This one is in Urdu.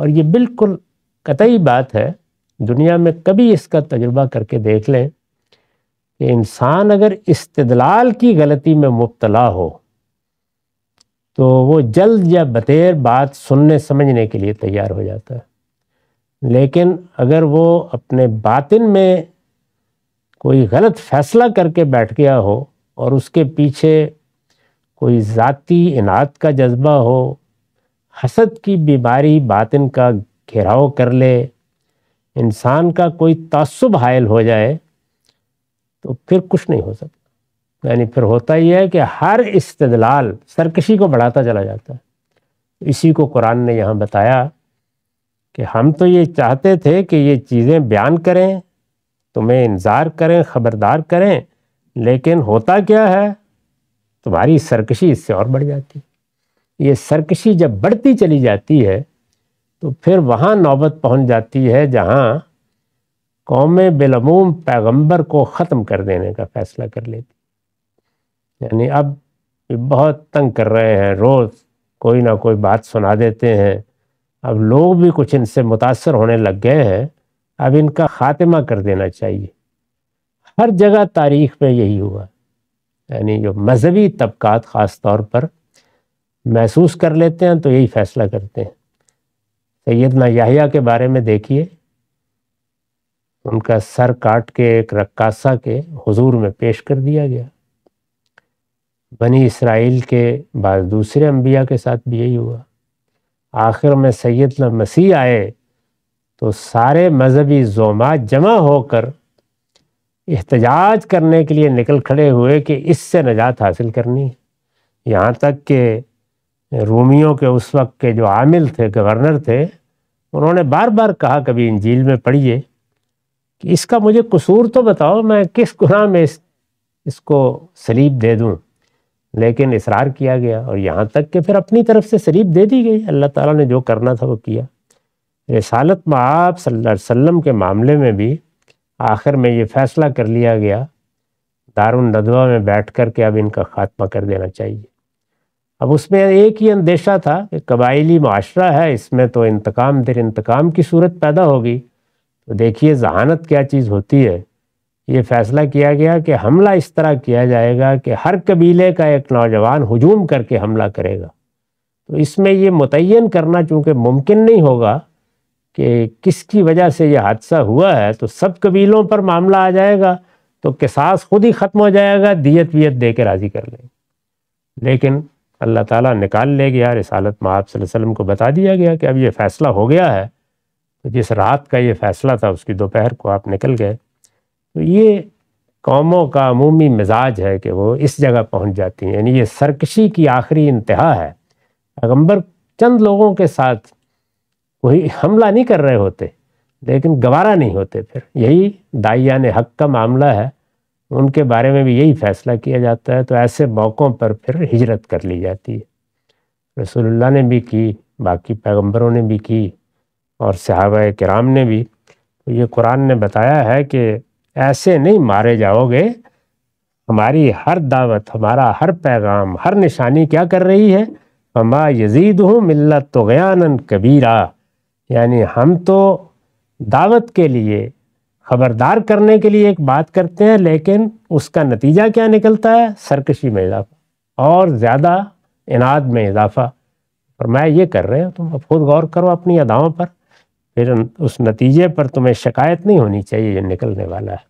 اور یہ بالکل قطعی بات ہے، دنیا میں کبھی اس کا تجربہ کر کے دیکھ لیں کہ انسان اگر استدلال کی غلطی میں مبتلا ہو تو وہ جلد یا بتیر بات سننے سمجھنے کے لیے تیار ہو جاتا ہے، لیکن اگر وہ اپنے باطن میں کوئی غلط فیصلہ کر کے بیٹھ گیا ہو اور اس کے پیچھے کوئی ذاتی اناد کا جذبہ ہو، حسد کی بیماری باطن کا گھیراؤ کر لے، انسان کا کوئی تعصب حائل ہو جائے، تو پھر کچھ نہیں ہو سکتا۔ یعنی پھر ہوتا یہ ہے کہ ہر استدلال سرکشی کو بڑھاتا چلا جاتا ہے۔ اسی کو قرآن نے یہاں بتایا کہ ہم تو یہ چاہتے تھے کہ یہ چیزیں بیان کریں، تمہیں انذار کریں، خبردار کریں، لیکن ہوتا کیا ہے، تمہاری سرکشی اس سے اور بڑھ جاتی ہے۔ یہ سرکشی جب بڑھتی چلی جاتی ہے تو پھر وہاں نوبت پہنچ جاتی ہے جہاں قوم بالعموم پیغمبر کو ختم کر دینے کا فیصلہ کر لیتی۔ یعنی اب بہت تنگ کر رہے ہیں، روز کوئی نہ کوئی بات سنا دیتے ہیں، اب لوگ بھی کچھ ان سے متاثر ہونے لگ گئے ہیں، اب ان کا خاتمہ کر دینا چاہیے۔ ہر جگہ تاریخ میں یہی ہوا، یعنی جو مذہبی طبقات خاص طور پر محسوس کر لیتے ہیں تو یہی فیصلہ کرتے ہیں۔ سیدنا یحییٰ کے بارے میں دیکھیے، ان کا سر کاٹ کے ایک رقاصہ کے حضور میں پیش کر دیا گیا۔ بنی اسرائیل کے بعض دوسرے انبیاء کے ساتھ بھی یہی ہوا۔ آخر میں سیدنا مسیح آئے تو سارے مذہبی زعماء جمع ہو کر احتجاج کرنے کے لیے نکل کھڑے ہوئے کہ اس سے نجات حاصل کرنی ہے۔ یہاں تک کہ رومیوں کے اس وقت کے جو عامل تھے، گورنر تھے، انہوں نے بار بار کہا، کبھی انجیل میں پڑھیے، کہ اس کا مجھے قصور تو بتاؤ، میں کس گناہ میں اس کو صلیب دے دوں، لیکن اصرار کیا گیا، اور یہاں تک کہ پھر اپنی طرف سے صلیب دے دی گئی۔ اللہ تعالیٰ نے جو کرنا تھا وہ کیا۔ رسالت مآب صلی اللہ علیہ وسلم کے معاملے میں بھی آخر میں یہ فیصلہ کر لیا گیا دارالندوہ میں بیٹھ کر کے اب ان کا خاتمہ کر دینا چاہیے۔ اب اس میں ایک ہی اندیشہ تھا کہ قبائلی معاشرہ ہے، اس میں تو انتقام در انتقام کی صورت پیدا ہوگی۔ تو دیکھیے ذہانت کیا چیز ہوتی ہے۔ یہ فیصلہ کیا گیا کہ حملہ اس طرح کیا جائے گا کہ ہر قبیلے کا ایک نوجوان ہجوم کر کے حملہ کرے گا۔ تو اس میں یہ متعین کرنا چونکہ ممکن نہیں ہوگا کہ کس کی وجہ سے یہ حادثہ ہوا ہے، تو سب قبیلوں پر معاملہ آ جائے گا تو قصاص خود ہی ختم ہو جائے گا، دیت ویت دے کے راضی کر لیں گے۔ لیکن اللہ تعالیٰ نکال لے گیا، رسالت مآب صلی اللہ علیہ وسلم کو بتا دیا گیا کہ اب یہ فیصلہ ہو گیا ہے، تو جس رات کا یہ فیصلہ تھا اس کی دوپہر کو آپ نکل گئے۔ تو یہ قوموں کا عمومی مزاج ہے کہ وہ اس جگہ پہنچ جاتی ہیں، یعنی یہ سرکشی کی آخری انتہا ہے۔ پیغمبر چند لوگوں کے ساتھ کوئی حملہ نہیں کر رہے ہوتے، لیکن گوارا نہیں ہوتے، پھر یہی داعیان حق کا معاملہ ہے، ان کے بارے میں بھی یہی فیصلہ کیا جاتا ہے۔ تو ایسے موقعوں پر پھر ہجرت کر لی جاتی ہے۔ رسول اللہ نے بھی کی، باقی پیغمبروں نے بھی کی، اور صحابہ کرام نے بھی۔ تو یہ قرآن نے بتایا ہے کہ ایسے نہیں مارے جاؤ گے، ہماری ہر دعوت، ہمارا ہر پیغام، ہر نشانی کیا کر رہی ہے؟ فما یزیدہم الا طغیانا کبیرا، یعنی ہم تو دعوت کے لیے، خبردار کرنے کے لیے ایک بات کرتے ہیں، لیکن اس کا نتیجہ کیا نکلتا ہے؟ سرکشی میں اضافہ اور زیادہ اناد میں اضافہ۔ فرمایا یہ کر رہے ہو تم، اب خود غور کرو اپنی اداؤں پر، پھر اس نتیجے پر تمہیں شکایت نہیں ہونی چاہیے، یہ نکلنے والا ہے۔